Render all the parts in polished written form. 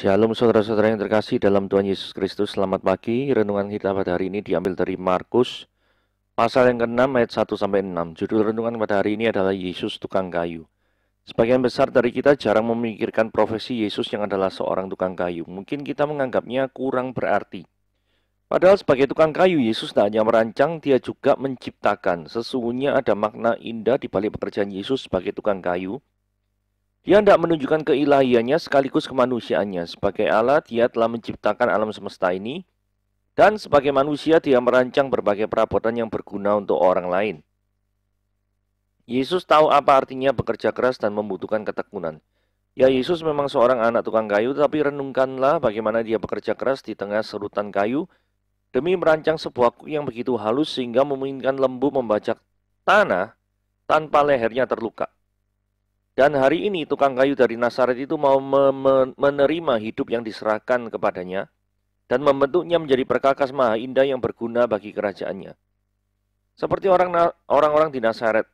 Shalom saudara-saudara yang terkasih dalam Tuhan Yesus Kristus. Selamat pagi. Renungan kita pada hari ini diambil dari Markus pasal yang ke-6 ayat 1 sampai 6. Judul renungan pada hari ini adalah Yesus tukang kayu. Sebagian besar dari kita jarang memikirkan profesi Yesus yang adalah seorang tukang kayu. Mungkin kita menganggapnya kurang berarti. Padahal sebagai tukang kayu, Yesus tak hanya merancang, dia juga menciptakan. Sesungguhnya ada makna indah di balik pekerjaan Yesus sebagai tukang kayu. Dia hendak menunjukkan keilahiannya sekaligus kemanusiaannya. Sebagai Allah, dia telah menciptakan alam semesta ini. Dan sebagai manusia, dia merancang berbagai perabotan yang berguna untuk orang lain. Yesus tahu apa artinya bekerja keras dan membutuhkan ketekunan. Ya, Yesus memang seorang anak tukang kayu, tapi renungkanlah bagaimana dia bekerja keras di tengah serutan kayu demi merancang sebuah kue yang begitu halus sehingga memungkinkan lembu membajak tanah tanpa lehernya terluka. Dan hari ini tukang kayu dari Nazaret itu mau menerima hidup yang diserahkan kepadanya dan membentuknya menjadi perkakas maha indah yang berguna bagi kerajaannya. Seperti orang-orang di Nazaret,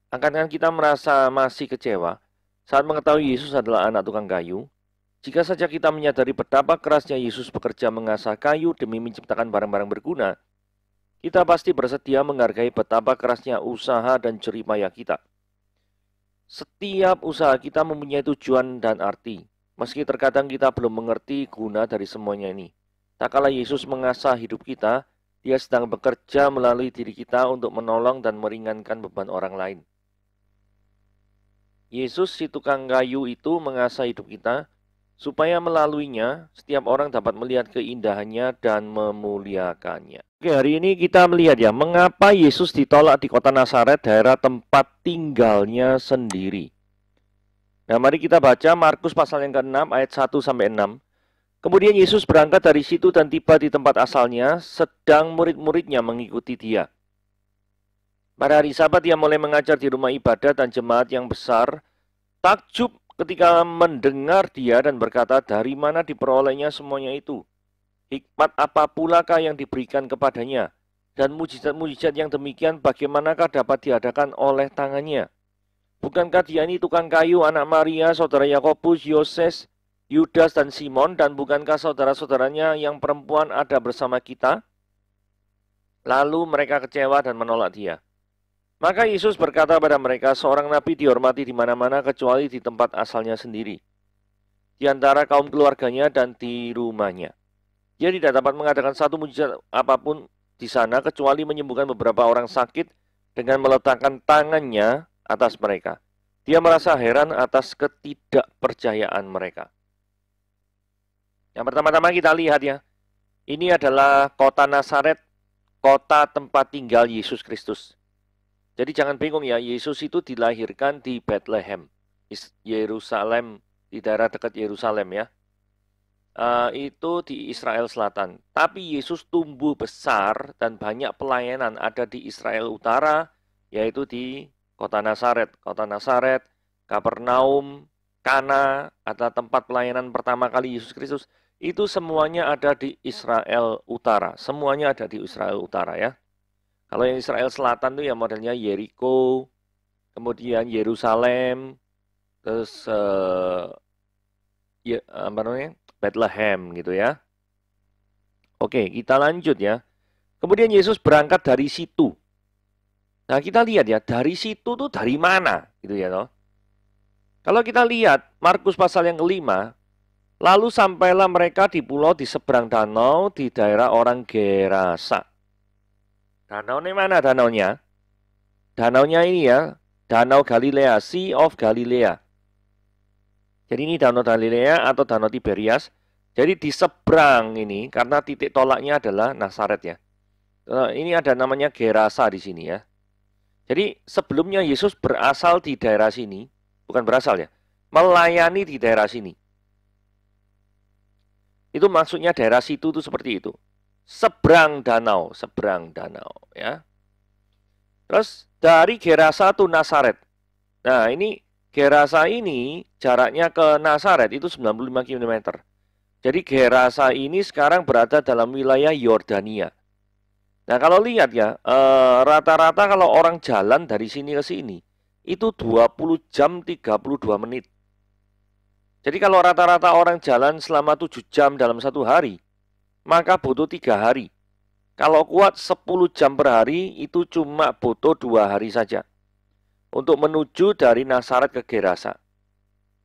akankah kita merasa masih kecewa saat mengetahui Yesus adalah anak tukang kayu? Jika saja kita menyadari betapa kerasnya Yesus bekerja mengasah kayu demi menciptakan barang-barang berguna, kita pasti bersedia menghargai betapa kerasnya usaha dan jerih payah kita. Setiap usaha kita mempunyai tujuan dan arti, meski terkadang kita belum mengerti guna dari semuanya ini. Tak kala Yesus mengasah hidup kita, dia sedang bekerja melalui diri kita untuk menolong dan meringankan beban orang lain. Yesus si tukang kayu itu mengasah hidup kita, supaya melaluinya setiap orang dapat melihat keindahannya dan memuliakannya. Oke, hari ini kita melihat ya, mengapa Yesus ditolak di kota Nazaret, daerah tempat tinggalnya sendiri. Nah, mari kita baca Markus pasal yang ke-6 ayat 1 sampai 6. Kemudian Yesus berangkat dari situ dan tiba di tempat asalnya, sedang murid-muridnya mengikuti dia. Pada hari Sabat dia mulai mengajar di rumah ibadat dan jemaat yang besar takjub ketika mendengar dia dan berkata, dari mana diperolehnya semuanya itu? Hikmat apa pulakah yang diberikan kepadanya? Dan mujizat-mujizat yang demikian bagaimanakah dapat diadakan oleh tangannya? Bukankah dia ini tukang kayu, anak Maria, saudara Yakobus, Yoses, Yudas, dan Simon? Dan bukankah saudara-saudaranya yang perempuan ada bersama kita? Lalu mereka kecewa dan menolak dia. Maka Yesus berkata pada mereka, seorang nabi dihormati di mana-mana kecuali di tempat asalnya sendiri, di antara kaum keluarganya dan di rumahnya. Dia tidak dapat mengadakan satu mujizat apapun di sana kecuali menyembuhkan beberapa orang sakit dengan meletakkan tangannya atas mereka. Dia merasa heran atas ketidakpercayaan mereka. Yang pertama-tama kita lihat ya, ini adalah kota Nazaret, kota tempat tinggal Yesus Kristus. Jadi jangan bingung ya, Yesus itu dilahirkan di Bethlehem, Yerusalem, di daerah dekat Yerusalem ya. Itu di Israel Selatan. Tapi Yesus tumbuh besar dan banyak pelayanan ada di Israel Utara, yaitu di kota Nazaret. Kota Nazaret, Kapernaum, Kana, atau tempat pelayanan pertama kali Yesus Kristus. Itu semuanya ada di Israel Utara. Semuanya ada di Israel Utara ya. Kalau yang Israel Selatan itu ya modelnya Yeriko, kemudian Yerusalem, terus apa namanya? Bethlehem gitu ya. Oke, kita lanjut ya. Kemudian Yesus berangkat dari situ. Nah, kita lihat ya, dari situ tuh dari mana gitu ya toh. Kalau kita lihat Markus pasal yang ke-5, lalu sampailah mereka di pulau di seberang danau di daerah orang Gerasa. Danau ini mana danaunya? Danaunya ini ya, Danau Galilea, Sea of Galilea. Jadi ini Danau Galilea atau Danau Tiberias. Jadi di seberang ini, karena titik tolaknya adalah Nazaret ya. Ini ada namanya Gerasa di sini ya. Jadi sebelumnya Yesus berasal di daerah sini, bukan berasal ya, melayani di daerah sini. Itu maksudnya daerah situ itu seperti itu. Seberang danau ya. Terus dari Gerasa itu Nazaret. Nah, ini Gerasa ini jaraknya ke Nazaret itu 95 km. Jadi Gerasa ini sekarang berada dalam wilayah Yordania. Nah, kalau lihat ya, rata-rata kalau orang jalan dari sini ke sini itu 20 jam 32 menit. Jadi kalau rata-rata orang jalan selama 7 jam dalam satu hari, maka butuh 3 hari. Kalau kuat 10 jam per hari, itu cuma butuh 2 hari saja. Untuk menuju dari Nazaret ke Gerasa.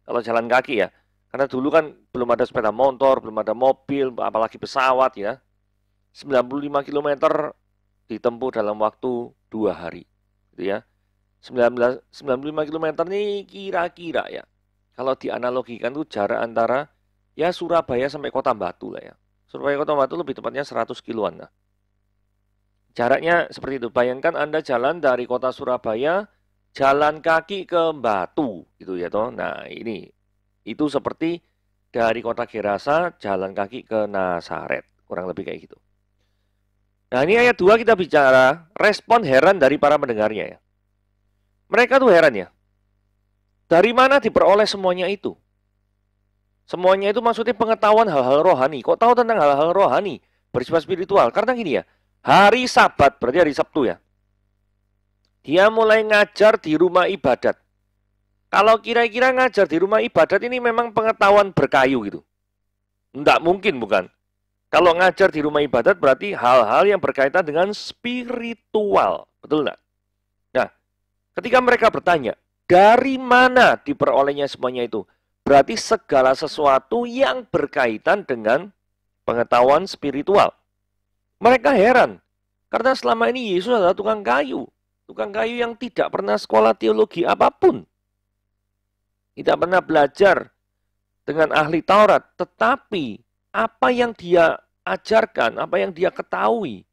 Kalau jalan kaki ya. Karena dulu kan belum ada sepeda motor, belum ada mobil, apalagi pesawat ya. 95 km ditempuh dalam waktu 2 hari. Gitu ya. 95 km ini kira-kira ya. Kalau dianalogikan tuh jarak antara ya Surabaya sampai Kota Batu lah ya. Surabaya Kota Batu lebih tepatnya 100 kiloan lah. Jaraknya seperti itu. Bayangkan Anda jalan dari Kota Surabaya, jalan kaki ke Batu gitu ya toh. Nah, ini itu seperti dari Kota Gerasa jalan kaki ke Nazaret, kurang lebih kayak gitu. Nah, ini ayat 2 kita bicara respon heran dari para pendengarnya ya. Mereka tuh heran ya. Dari mana diperoleh semuanya itu? Semuanya itu maksudnya pengetahuan hal-hal rohani. Kok tahu tentang hal-hal rohani? Bersifat spiritual. Karena gini ya, hari Sabat, berarti hari Sabtu ya. Dia mulai ngajar di rumah ibadat. Kalau kira-kira ngajar di rumah ibadat ini memang pengetahuan berkayu gitu. Enggak mungkin bukan. Kalau ngajar di rumah ibadat berarti hal-hal yang berkaitan dengan spiritual. Betul enggak? Nah, ketika mereka bertanya, dari mana diperolehnya semuanya itu? Berarti segala sesuatu yang berkaitan dengan pengetahuan spiritual. Mereka heran, karena selama ini Yesus adalah tukang kayu. Tukang kayu yang tidak pernah sekolah teologi apapun. Tidak pernah belajar dengan ahli Taurat. Tetapi apa yang dia ajarkan, apa yang dia ketahui.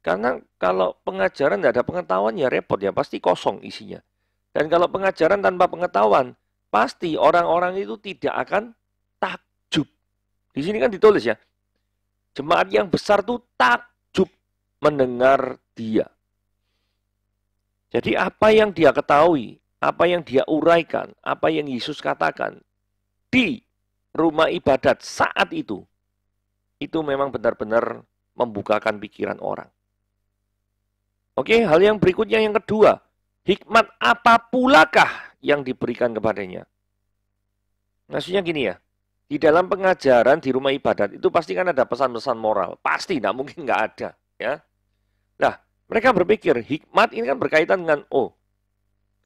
Karena kalau pengajaran tidak ada pengetahuan ya repot ya, pasti kosong isinya. Dan kalau pengajaran tanpa pengetahuan, pasti orang-orang itu tidak akan takjub. Di sini kan ditulis ya, jemaat yang besar itu takjub mendengar dia. Jadi apa yang dia ketahui, apa yang dia uraikan, apa yang Yesus katakan di rumah ibadat saat itu memang benar-benar membukakan pikiran orang. Oke, hal yang berikutnya yang kedua, hikmat apa pulakah yang diberikan kepadanya? Maksudnya gini ya, di dalam pengajaran di rumah ibadat itu pasti kan ada pesan-pesan moral. Pasti, tidak mungkin nggak ada. Ya. Nah, mereka berpikir hikmat ini kan berkaitan dengan,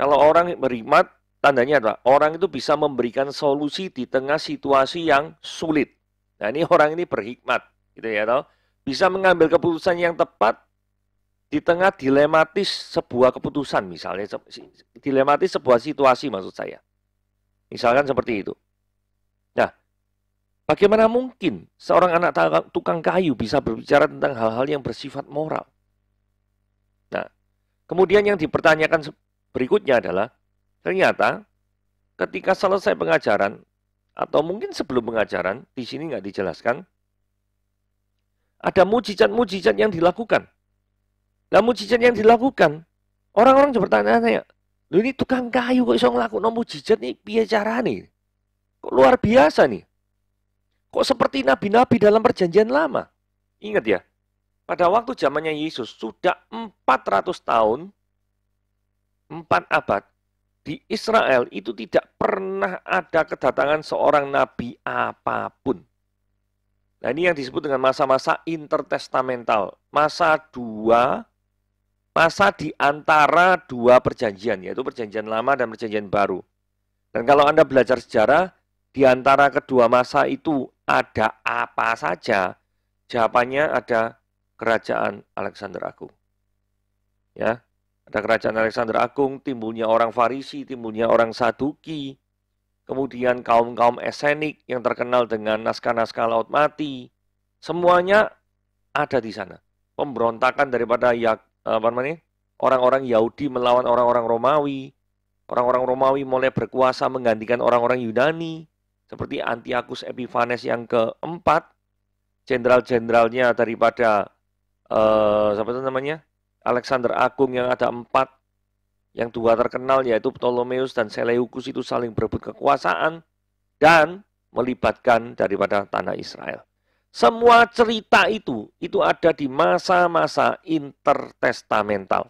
kalau orang berhikmat, tandanya adalah orang itu bisa memberikan solusi di tengah situasi yang sulit. Nah, ini orang ini berhikmat, gitu ya, toh. Bisa mengambil keputusan yang tepat di tengah dilematis sebuah keputusan, misalnya dilematis sebuah situasi maksud saya. Misalkan seperti itu. Nah, bagaimana mungkin seorang anak tukang kayu bisa berbicara tentang hal-hal yang bersifat moral? Nah, kemudian yang dipertanyakan berikutnya adalah, ternyata ketika selesai pengajaran, atau mungkin sebelum pengajaran, di sini nggak dijelaskan, ada mujizat-mujizat yang dilakukan. Nah, mujizat yang dilakukan, orang-orang bertanya-tanya, lu ini tukang kayu kok bisa ngelakuin mujizat nih, piye carane? Kok luar biasa nih? Kok seperti nabi-nabi dalam perjanjian lama? Ingat ya, pada waktu zamannya Yesus, sudah 400 tahun, 4 abad, di Israel itu tidak pernah ada kedatangan seorang nabi apapun. Nah, ini yang disebut dengan masa-masa intertestamental. Masa di antara dua perjanjian, yaitu perjanjian lama dan perjanjian baru. Dan kalau Anda belajar sejarah, di antara kedua masa itu ada apa saja? Jawabannya ada kerajaan Alexander Agung. Ya, ada kerajaan Alexander Agung, timbulnya orang Farisi, timbulnya orang Saduki, kemudian kaum-kaum Esenik yang terkenal dengan naskah-naskah laut mati, semuanya ada di sana. Pemberontakan daripada orang-orang Yahudi melawan orang-orang Romawi. Orang-orang Romawi mulai berkuasa menggantikan orang-orang Yunani, seperti Antiochus Epiphanes yang keempat, jenderal-jenderalnya daripada Alexander Agung yang ada 4, yang 2 terkenal yaitu Ptolemeus dan Seleucus itu saling berebut kekuasaan dan melibatkan daripada tanah Israel. Semua cerita itu ada di masa-masa intertestamental,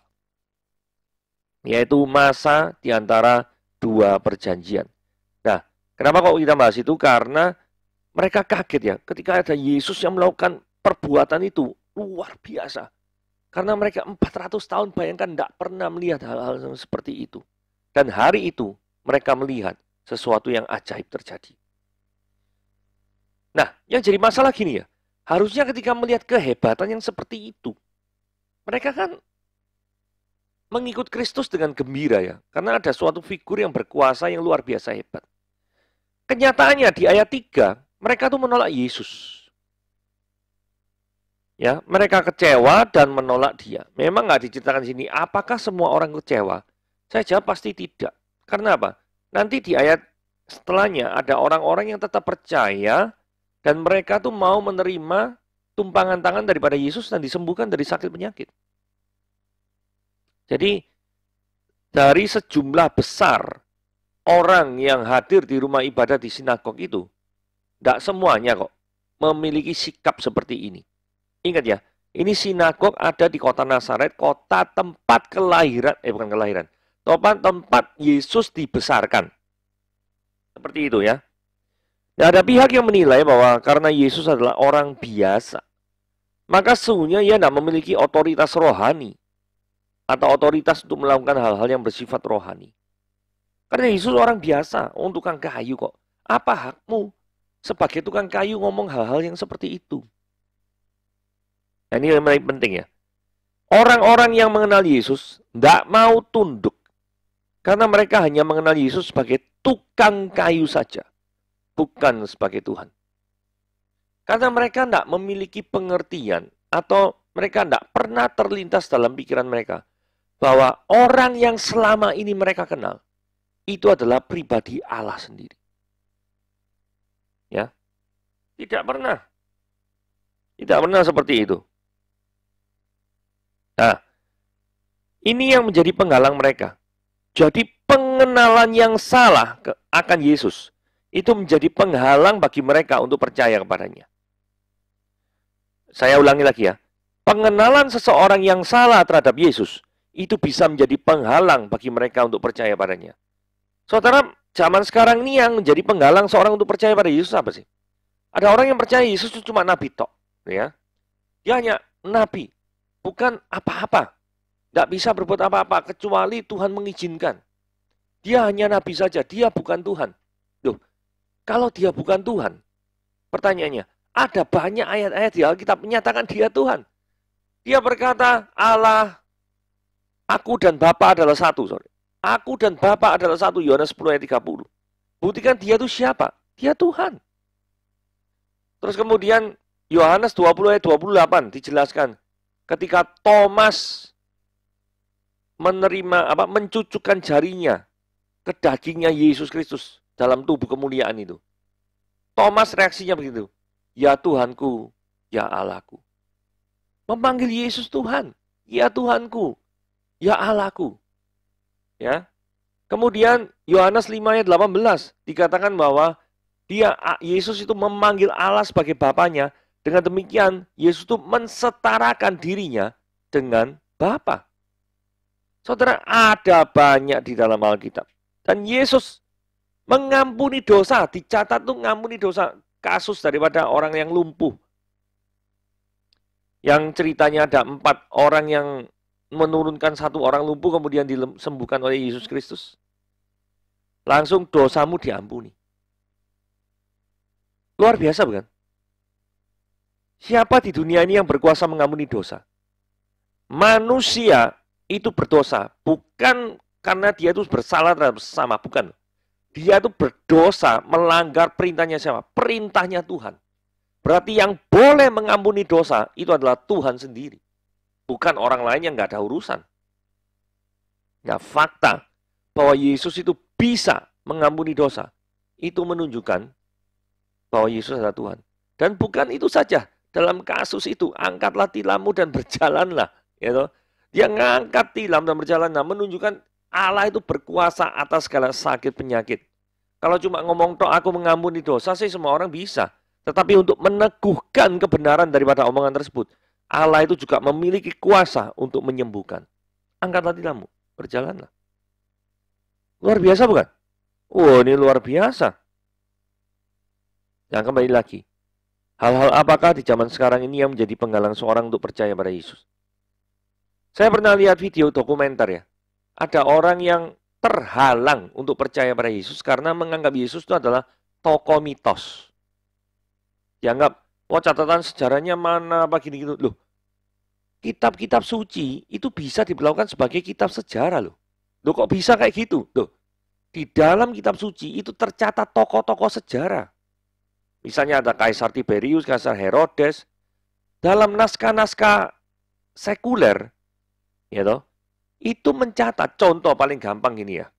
yaitu masa di antara dua perjanjian. Nah, Kenapa kok kita bahas itu? Karena mereka kaget ya ketika ada Yesus yang melakukan perbuatan itu luar biasa. Karena mereka 400 tahun bayangkan tidak pernah melihat hal-hal seperti itu. Dan hari itu mereka melihat sesuatu yang ajaib terjadi. Nah, yang jadi masalah gini ya. Harusnya ketika melihat kehebatan yang seperti itu, mereka kan mengikut Kristus dengan gembira ya. Karena ada suatu figur yang berkuasa yang luar biasa hebat. Kenyataannya di ayat 3, mereka tuh menolak Yesus. Ya, mereka kecewa dan menolak dia. Memang nggak diceritakan di sini, apakah semua orang kecewa? Saya jawab pasti tidak. Karena apa? Nanti di ayat setelahnya ada orang-orang yang tetap percaya dan mereka tuh mau menerima tumpangan tangan daripada Yesus dan disembuhkan dari sakit penyakit. Jadi dari sejumlah besar orang yang hadir di rumah ibadah di sinagog itu, tidak semuanya kok memiliki sikap seperti ini. Ingat ya, ini sinagog ada di kota Nazaret, kota tempat kelahiran, bukan kelahiran, tempat Yesus dibesarkan. Seperti itu ya. Nah, ada pihak yang menilai bahwa karena Yesus adalah orang biasa, maka sesungguhnya ia tidak memiliki otoritas rohani atau otoritas untuk melakukan hal-hal yang bersifat rohani. Karena Yesus orang biasa, tukang kayu kok. Apa hakmu sebagai tukang kayu ngomong hal-hal yang seperti itu? Nah, ini yang paling penting ya. Orang-orang yang mengenal Yesus tidak mau tunduk. Karena mereka hanya mengenal Yesus sebagai tukang kayu saja. Bukan sebagai Tuhan. Karena mereka tidak memiliki pengertian. Atau mereka tidak pernah terlintas dalam pikiran mereka. Bahwa orang yang selama ini mereka kenal. Itu adalah pribadi Allah sendiri. Ya, tidak pernah. Tidak pernah seperti itu. Nah, ini yang menjadi penghalang mereka. Jadi pengenalan yang salah akan Yesus itu menjadi penghalang bagi mereka untuk percaya kepadanya. Saya ulangi lagi ya. Pengenalan seseorang yang salah terhadap Yesus itu bisa menjadi penghalang bagi mereka untuk percaya padanya. Saudara, zaman sekarang ini yang menjadi penghalang seorang untuk percaya pada Yesus apa sih? Ada orang yang percaya Yesus itu cuma nabi tok, ya. Dia hanya nabi. Bukan apa-apa. Tidak bisa berbuat apa-apa kecuali Tuhan mengizinkan. Dia hanya nabi saja, dia bukan Tuhan. Loh, kalau dia bukan Tuhan, pertanyaannya, ada banyak ayat-ayat di Alkitab menyatakan dia Tuhan. Dia berkata, Allah, aku dan Bapa adalah satu. Sorry. Aku dan Bapa adalah satu, Yohanes 10 ayat 30. Buktikan dia itu siapa? Dia Tuhan. Terus kemudian Yohanes 20 ayat 28 dijelaskan. Ketika Thomas mencucukkan jarinya ke dagingnya Yesus Kristus dalam tubuh kemuliaan itu. Thomas reaksinya begitu. Ya Tuhanku, ya Allahku. Memanggil Yesus Tuhan. Ya Tuhanku, ya Allahku. Ya. Kemudian Yohanes 5 ayat 18 dikatakan bahwa Yesus itu memanggil Allah sebagai Bapanya. Dengan demikian, Yesus itu mensetarakan dirinya dengan Bapa. Saudara, ada banyak di dalam Alkitab. Dan Yesus mengampuni dosa. Dicatat tuh mengampuni dosa. Kasus daripada orang yang lumpuh. Yang ceritanya ada 4 orang yang menurunkan 1 orang lumpuh kemudian disembuhkan oleh Yesus Kristus. Langsung dosamu diampuni. Luar biasa bukan? Siapa di dunia ini yang berkuasa mengampuni dosa? Manusia itu berdosa. Bukan karena dia itu bersalah terhadap sesama. Bukan. Dia itu berdosa melanggar perintahnya siapa? Perintahnya Tuhan. Berarti yang boleh mengampuni dosa itu adalah Tuhan sendiri. Bukan orang lain yang nggak ada urusan. Nah, fakta bahwa Yesus itu bisa mengampuni dosa. Itu menunjukkan bahwa Yesus adalah Tuhan. Dan bukan itu saja. Dalam kasus itu, angkatlah tilammu dan berjalanlah. Ya, dia ngangkat tilam dan berjalan. Nah, menunjukkan Allah itu berkuasa atas segala sakit penyakit. Kalau cuma ngomong tok aku mengampuni dosa sih semua orang bisa. Tetapi untuk meneguhkan kebenaran daripada omongan tersebut, Allah itu juga memiliki kuasa untuk menyembuhkan. Angkatlah tilammu, berjalanlah. Luar biasa bukan? Oh, ini luar biasa. Yang kembali lagi, hal-hal apakah di zaman sekarang ini yang menjadi penghalang seorang untuk percaya pada Yesus? Saya pernah lihat video dokumenter ya. Ada orang yang terhalang untuk percaya pada Yesus karena menganggap Yesus itu adalah tokoh mitos. Dianggap, oh catatan sejarahnya mana, apa gini-gitu. Loh, kitab-kitab suci itu bisa diperlakukan sebagai kitab sejarah loh. Loh kok bisa kayak gitu? Loh, di dalam kitab suci itu tercatat tokoh-tokoh sejarah. Misalnya ada Kaisar Tiberius, Kaisar Herodes. Dalam naskah-naskah sekuler, ya toh, itu mencatat, contoh paling gampang gini ya.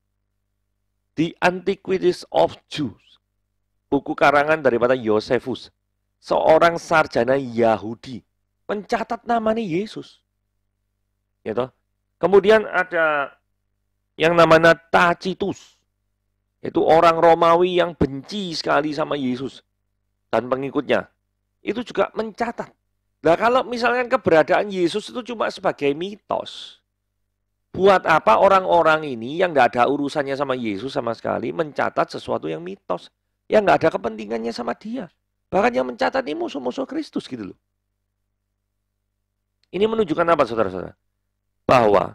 The Antiquities of Jews, buku karangan daripada Josephus, seorang sarjana Yahudi, mencatat namanya Yesus. Ya toh. Kemudian ada yang namanya Tacitus, itu orang Romawi yang benci sekali sama Yesus dan pengikutnya. Itu juga mencatat. Nah kalau misalkan keberadaan Yesus itu cuma sebagai mitos, buat apa orang-orang ini yang nggak ada urusannya sama Yesus sama sekali mencatat sesuatu yang mitos, yang nggak ada kepentingannya sama dia. Bahkan yang mencatat ini musuh-musuh Kristus gitu loh. Ini menunjukkan apa saudara-saudara? Bahwa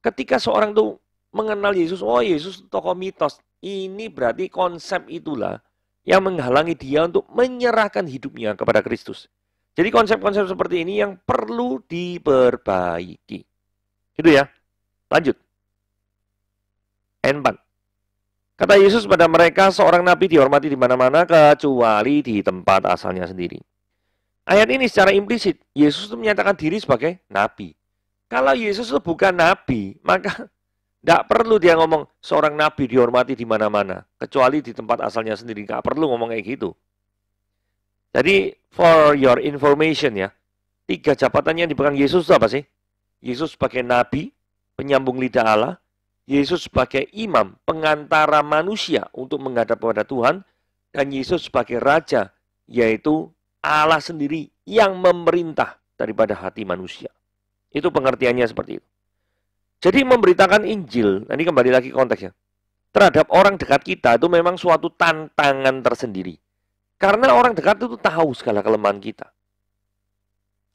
ketika seorang tuh mengenal Yesus, oh Yesus tokoh mitos, ini berarti konsep itulah yang menghalangi dia untuk menyerahkan hidupnya kepada Kristus. Jadi konsep-konsep seperti ini yang perlu diperbaiki. Gitu ya. Lanjut. N4. Kata Yesus pada mereka, seorang nabi dihormati di mana-mana kecuali di tempat asalnya sendiri. Ayat ini secara implisit, Yesus itu menyatakan diri sebagai nabi. Kalau Yesus itu bukan nabi, maka tidak perlu dia ngomong seorang nabi dihormati di mana-mana, kecuali di tempat asalnya sendiri. Nggak perlu ngomong kayak gitu. Jadi, for your information ya, 3 jabatan yang dipegang Yesus itu apa sih? Yesus sebagai nabi, penyambung lidah Allah. Yesus sebagai imam, pengantara manusia untuk menghadap kepada Tuhan. Dan Yesus sebagai raja, yaitu Allah sendiri yang memerintah daripada hati manusia. Itu pengertiannya seperti itu. Jadi memberitakan Injil, ini kembali lagi konteksnya, terhadap orang dekat kita itu memang suatu tantangan tersendiri. Karena orang dekat itu tahu segala kelemahan kita.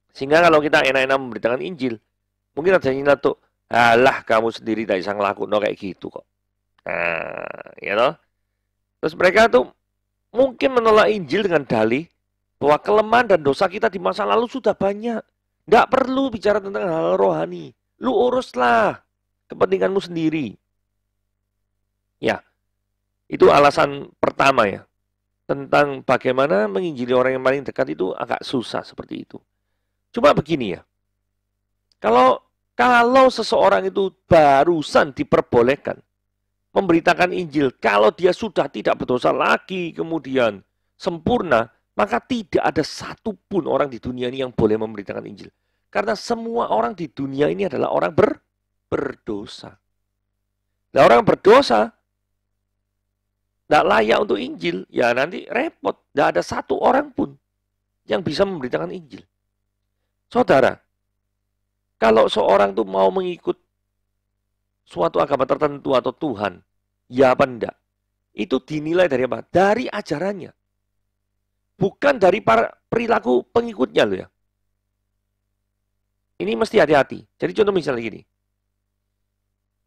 Sehingga kalau kita enak-enak memberitakan Injil, mungkin ada yang nyeletuk, alah kamu sendiri tak bisa ngelakuin kayak gitu kok. Nah, ya toh. Terus mereka tuh mungkin menolak Injil dengan dalih bahwa kelemahan dan dosa kita di masa lalu sudah banyak. Nggak perlu bicara tentang hal rohani. Lu uruslah kepentinganmu sendiri. Ya, itu alasan pertama ya. Tentang bagaimana menginjili orang yang paling dekat itu agak susah seperti itu. Cuma begini ya. Kalau seseorang itu barusan diperbolehkan memberitakan Injil, kalau dia sudah tidak berdosa lagi, kemudian sempurna, maka tidak ada satupun orang di dunia ini yang boleh memberitakan Injil. Karena semua orang di dunia ini adalah orang berdosa. Nah, orang berdosa tidak layak untuk Injil, ya nanti repot. Tidak ada satu orang pun yang bisa memberitakan Injil. Saudara, kalau seorang tuh mau mengikut suatu agama tertentu atau Tuhan, ya apa enggak? Itu dinilai dari apa? Dari ajarannya. Bukan dari perilaku pengikutnya loh ya. Ini mesti hati-hati. Jadi contoh misalnya gini.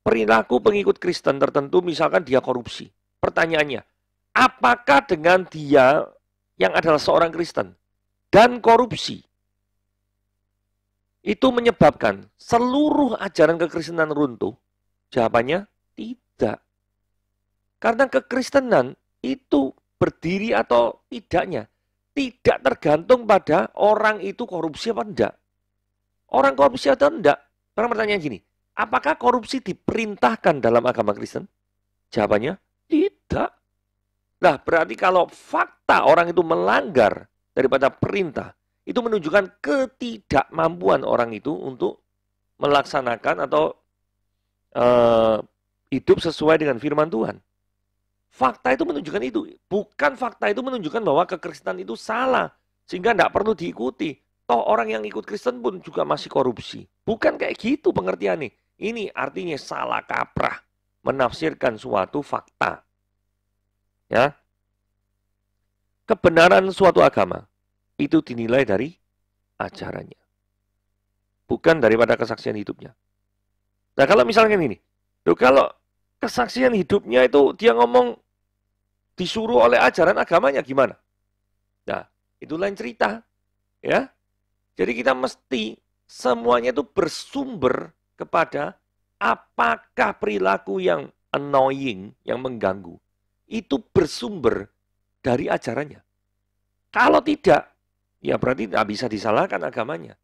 Perilaku pengikut Kristen tertentu misalkan dia korupsi. Pertanyaannya, apakah dengan dia yang adalah seorang Kristen dan korupsi itu menyebabkan seluruh ajaran kekristenan runtuh? Jawabannya tidak. Karena kekristenan itu berdiri atau tidaknya tidak tergantung pada orang itu korupsi apa enggak. Orang korupsi atau enggak. Sekarang pertanyaan gini, apakah korupsi diperintahkan dalam agama Kristen? Jawabannya tidak. Nah, berarti kalau fakta orang itu melanggar daripada perintah, itu menunjukkan ketidakmampuan orang itu untuk melaksanakan atau hidup sesuai dengan firman Tuhan. Fakta itu menunjukkan itu. Bukan fakta itu menunjukkan bahwa kekristenan itu salah. Sehingga tidak perlu diikuti. Toh orang yang ikut Kristen pun juga masih korupsi. Bukan kayak gitu pengertiannya. Ini artinya salah kaprah. Menafsirkan suatu fakta. Ya. kebenaran suatu agama itu dinilai dari ajarannya, bukan daripada kesaksian hidupnya. Nah, kalau misalnya ini, kalau kesaksian hidupnya itu dia ngomong disuruh oleh ajaran agamanya gimana? Nah, itu lain cerita, ya. Jadi kita mesti semuanya itu bersumber kepada apakah perilaku yang annoying, yang mengganggu, itu bersumber dari ajarannya. Kalau tidak, ya berarti tidak bisa disalahkan agamanya.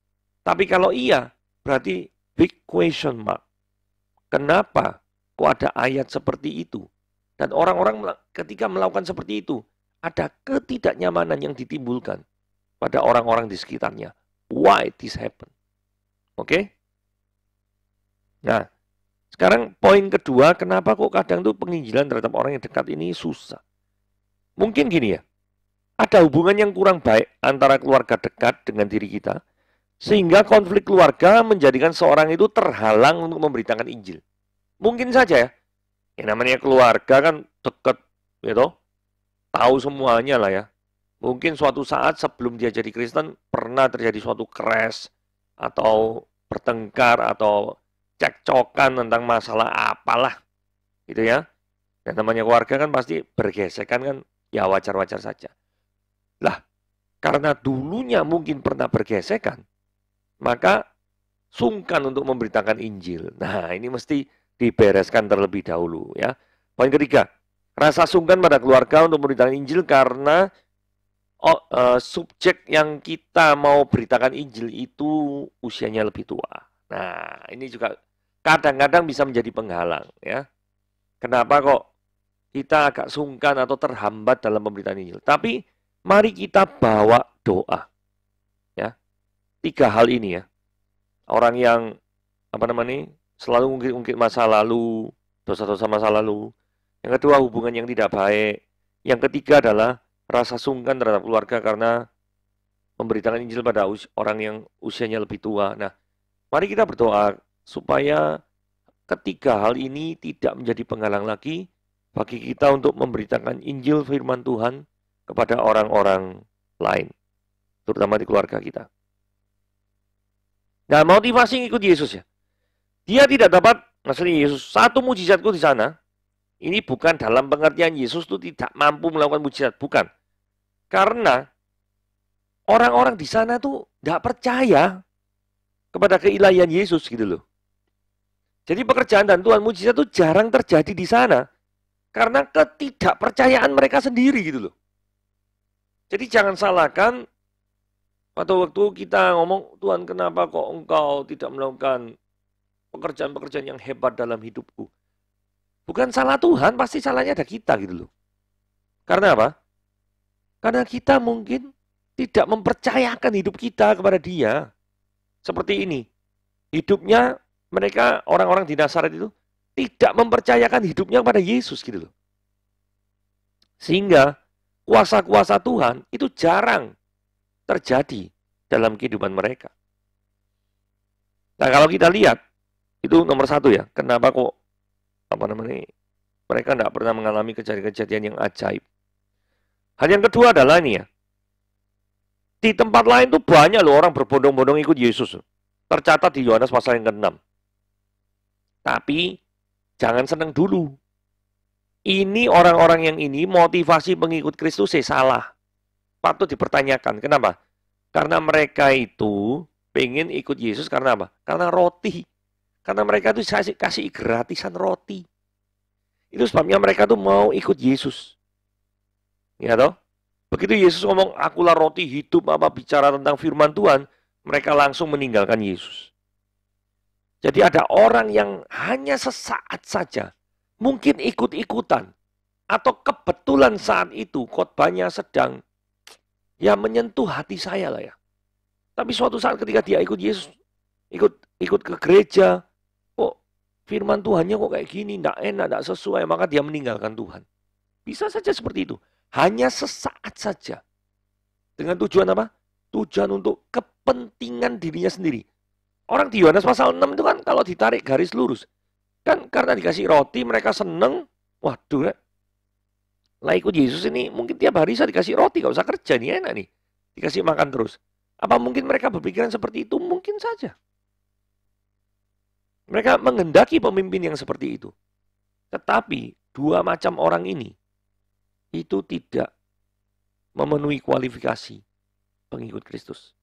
Tapi kalau iya, berarti big question mark. Kenapa kok ada ayat seperti itu? Dan orang-orang ketika melakukan seperti itu, ada ketidaknyamanan yang ditimbulkan pada orang-orang di sekitarnya. Why this happen? Oke? Nah, sekarang poin kedua, kenapa kok kadang tuh penginjilan terhadap orang yang dekat ini susah? Mungkin gini ya, ada hubungan yang kurang baik antara keluarga dekat dengan diri kita, sehingga konflik keluarga menjadikan seorang itu terhalang untuk memberitakan Injil. Mungkin saja ya, yang namanya keluarga kan dekat, gitu, tahu semuanya lah ya. Mungkin suatu saat sebelum dia jadi Kristen, pernah terjadi suatu crash, atau bertengkar, atau cekcokan tentang masalah apalah, gitu ya. Dan namanya keluarga kan pasti bergesekan kan, ya wajar-wajar saja. Lah, karena dulunya mungkin pernah bergesekan, maka sungkan untuk memberitakan Injil. Nah, ini mesti dibereskan terlebih dahulu ya. Poin ketiga, rasa sungkan pada keluarga untuk memberitakan Injil karena subjek yang kita mau beritakan Injil itu usianya lebih tua. Nah, ini juga kadang-kadang bisa menjadi penghalang ya. Kenapa kok kita agak sungkan atau terhambat dalam pemberitaan Injil? Tapi mari kita bawa doa. Ya. 3 hal ini ya. Orang yang selalu ungkit-ungkit masa lalu, dosa-dosa masa lalu. Yang kedua, hubungan yang tidak baik. Yang ketiga adalah rasa sungkan terhadap keluarga karena memberitakan Injil pada orang yang usianya lebih tua. Nah, mari kita berdoa supaya ketiga hal ini tidak menjadi penghalang lagi bagi kita untuk memberitakan Injil firman Tuhan kepada orang-orang lain, terutama di keluarga kita. Nah, motivasi ikut Yesus ya. Dia tidak dapat, maksudnya Yesus, satu mujizatku di sana, ini bukan dalam pengertian Yesus itu tidak mampu melakukan mujizat, bukan. Karena orang-orang di sana tuh tidak percaya kepada keilahian Yesus gitu loh. Jadi pekerjaan dan Tuhan mujizat itu jarang terjadi di sana karena ketidakpercayaan mereka sendiri gitu loh. Jadi jangan salahkan waktu kita ngomong, Tuhan kenapa kok engkau tidak melakukan pekerjaan-pekerjaan yang hebat dalam hidupku. Bukan salah Tuhan, pasti salahnya ada kita gitu loh. Karena apa? Karena kita mungkin tidak mempercayakan hidup kita kepada Dia. Seperti ini. Hidupnya mereka, orang-orang di Nazaret itu, tidak mempercayakan hidupnya kepada Yesus gitu loh. Sehingga kuasa-kuasa Tuhan itu jarang terjadi dalam kehidupan mereka. Nah, kalau kita lihat, itu nomor satu ya, kenapa kok mereka tidak pernah mengalami kejadian-kejadian yang ajaib. Hal yang kedua adalah ini ya, di tempat lain tuh banyak loh orang berbondong-bondong ikut Yesus. Tercatat di Yohanes pasal yang ke-6. Tapi jangan senang dulu. Ini orang-orang yang ini motivasi pengikut Kristus salah. Patut dipertanyakan. Kenapa? Karena mereka itu pengen ikut Yesus karena apa? Karena roti. Karena mereka itu kasih gratisan roti. Itu sebabnya mereka tuh mau ikut Yesus. Ya toh? Begitu Yesus ngomong, akulah roti hidup, bicara tentang firman Tuhan, mereka langsung meninggalkan Yesus. Jadi ada orang yang hanya sesaat saja, mungkin ikut-ikutan, atau kebetulan saat itu khotbahnya sedang ya menyentuh hati saya lah ya. Tapi suatu saat ketika dia ikut Yesus, ikut ke gereja, kok firman Tuhannya kok kayak gini, tidak enak, tidak sesuai, maka dia meninggalkan Tuhan. Bisa saja seperti itu. Hanya sesaat saja. Dengan tujuan apa? Tujuan untuk kepentingan dirinya sendiri. Orang di Yohanes pasal 6 itu kan kalau ditarik garis lurus. Kan karena dikasih roti mereka seneng. Waduh ya. Lah ikut Yesus ini mungkin tiap hari saya dikasih roti, gak usah kerja nih, enak nih. Dikasih makan terus. Apa mungkin mereka berpikiran seperti itu? Mungkin saja. Mereka menghendaki pemimpin yang seperti itu. Tetapi dua macam orang ini itu tidak memenuhi kualifikasi pengikut Kristus.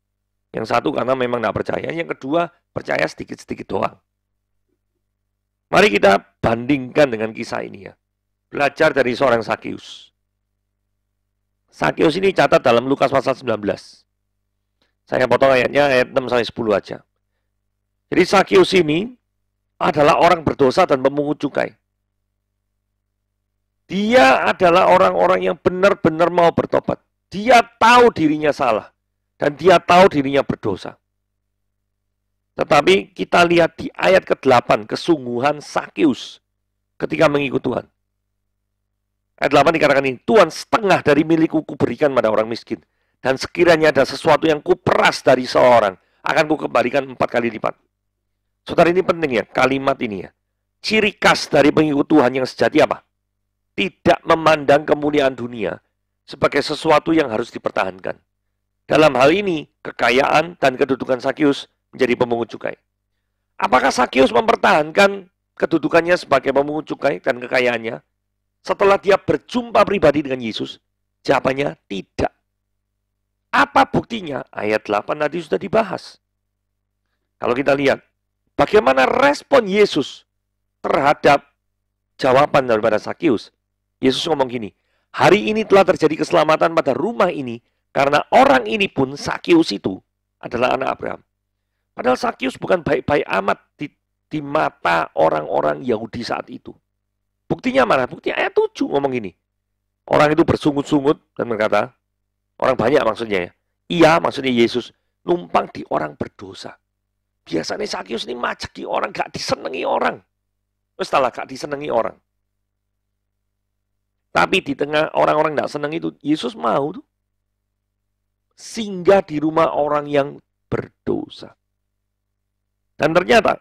Yang satu karena memang tidak percaya, yang kedua percaya sedikit-sedikit doang. Mari kita bandingkan dengan kisah ini ya. Belajar dari seorang Sakeus. Sakeus ini catat dalam Lukas pasal 19. Saya potong ayatnya, ayat 6-10 aja. Jadi Sakeus ini adalah orang berdosa dan pemungut cukai. Dia adalah orang-orang yang benar-benar mau bertobat. Dia tahu dirinya salah. Dan dia tahu dirinya berdosa. Tetapi kita lihat di ayat ke-8, kesungguhan Sakeus ketika mengikut Tuhan. Ayat 8 dikatakan ini, Tuhan, setengah dari milikku kuberikan pada orang miskin. Dan sekiranya ada sesuatu yang kuperas dari seorang, akan kukembalikan 4 kali lipat. Saudara, ini penting ya, kalimat ini ya. Ciri khas dari pengikut Tuhan yang sejati apa? Tidak memandang kemuliaan dunia sebagai sesuatu yang harus dipertahankan. Dalam hal ini, kekayaan dan kedudukan Sakeus menjadi pemungut cukai. Apakah Sakeus mempertahankan kedudukannya sebagai pemungut cukai dan kekayaannya setelah dia berjumpa pribadi dengan Yesus? Jawabannya tidak. Apa buktinya? Ayat 8 tadi sudah dibahas. Kalau kita lihat, bagaimana respon Yesus terhadap jawaban daripada Sakeus? Yesus ngomong gini, hari ini telah terjadi keselamatan pada rumah ini, karena orang ini pun, Sakeus itu, adalah anak Abraham. Padahal Sakeus bukan baik-baik amat di mata orang-orang Yahudi saat itu. Buktinya mana? Buktinya ayat 7 ngomong gini. Orang itu bersungut-sungut dan berkata, orang banyak maksudnya ya. Iya, maksudnya Yesus, numpang di orang berdosa. Biasanya Sakeus ini majeki orang, gak disenangi orang. Setelah gak disenangi orang. Tapi di tengah orang-orang gak senang itu, Yesus mau tuh singgah di rumah orang yang berdosa. Dan ternyata,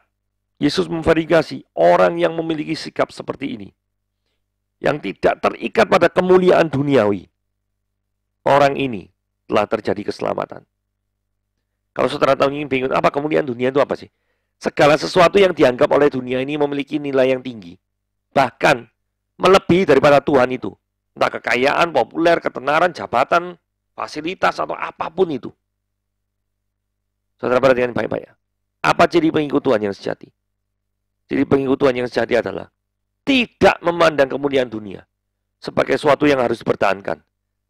Yesus memverifikasi orang yang memiliki sikap seperti ini. Yang tidak terikat pada kemuliaan duniawi. Orang ini telah terjadi keselamatan. Kalau saudara tahu ingin bingung, apa kemuliaan dunia itu apa sih? Segala sesuatu yang dianggap oleh dunia ini memiliki nilai yang tinggi. Bahkan melebihi daripada Tuhan itu. Entah kekayaan, populer, ketenaran, jabatan, fasilitas, atau apapun itu. Saudara perhatikan baik-baik ya. Apa ciri pengikut Tuhan yang sejati? Ciri pengikut Tuhan yang sejati adalah tidak memandang kemuliaan dunia sebagai sesuatu yang harus dipertahankan.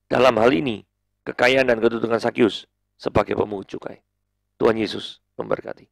Dalam hal ini, kekayaan dan kedudukan Sakeus sebagai pemungut cukai. Tuhan Yesus memberkati.